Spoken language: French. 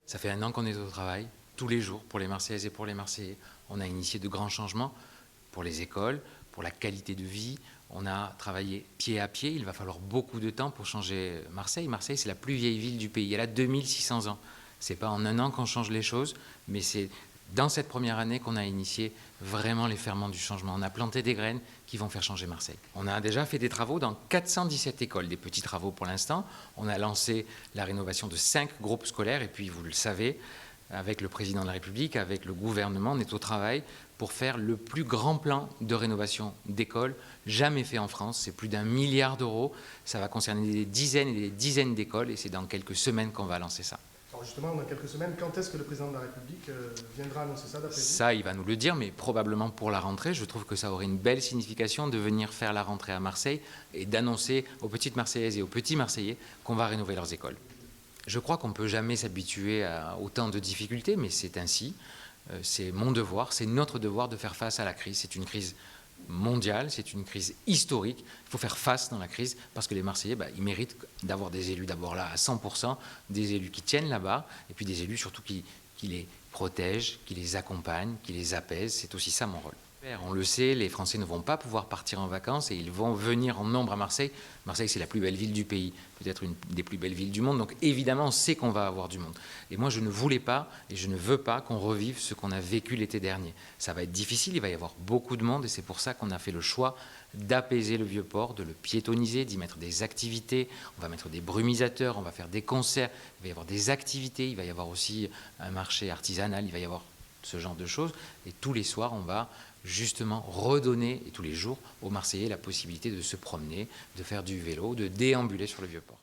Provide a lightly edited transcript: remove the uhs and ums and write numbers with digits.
Ça fait 1 an qu'on est au travail, tous les jours, pour les Marseillaises et pour les Marseillais. On a initié de grands changements pour les écoles, pour la qualité de vie. On a travaillé pied à pied. Il va falloir beaucoup de temps pour changer Marseille. Marseille, c'est la plus vieille ville du pays. Elle a 2600 ans. Ce n'est pas en 1 an qu'on change les choses, mais c'est dans cette première année qu'on a initié vraiment les ferments du changement. On a planté des graines qui vont faire changer Marseille. On a déjà fait des travaux dans 417 écoles, des petits travaux pour l'instant. On a lancé la rénovation de 5 groupes scolaires et puis, vous le savez, avec le président de la République, avec le gouvernement, on est au travail pour faire le plus grand plan de rénovation d'écoles jamais fait en France. C'est plus d'1 milliard d'euros. Ça va concerner des dizaines et des dizaines d'écoles et c'est dans quelques semaines qu'on va lancer ça. Alors justement, dans quelques semaines, quand est-ce que le président de la République viendra annoncer ça d'après vous? Ça, il va nous le dire, mais probablement pour la rentrée. Je trouve que ça aurait une belle signification de venir faire la rentrée à Marseille et d'annoncer aux petites Marseillaises et aux petits Marseillais qu'on va rénover leurs écoles. Je crois qu'on ne peut jamais s'habituer à autant de difficultés, mais c'est ainsi. C'est mon devoir, c'est notre devoir de faire face à la crise. C'est une crise mondiale, c'est une crise historique. Il faut faire face dans la crise parce que les Marseillais, ils méritent d'avoir des élus d'abord là à 100%, des élus qui tiennent là-bas, et puis des élus surtout qui les protègent, qui les accompagnent, qui les apaisent. C'est aussi ça mon rôle. On le sait, les Français ne vont pas pouvoir partir en vacances et ils vont venir en nombre à Marseille. Marseille, c'est la plus belle ville du pays, peut-être une des plus belles villes du monde. Donc évidemment, on sait qu'on va avoir du monde. Et moi, je ne voulais pas et je ne veux pas qu'on revive ce qu'on a vécu l'été dernier. Ça va être difficile, il va y avoir beaucoup de monde et c'est pour ça qu'on a fait le choix d'apaiser le Vieux-Port, de le piétoniser, d'y mettre des activités. On va mettre des brumisateurs, on va faire des concerts, il va y avoir des activités, il va y avoir aussi un marché artisanal, il va y avoir ce genre de choses. Et tous les soirs, on va justement redonner, et tous les jours, aux Marseillais la possibilité de se promener, de faire du vélo, de déambuler sur le Vieux-Port.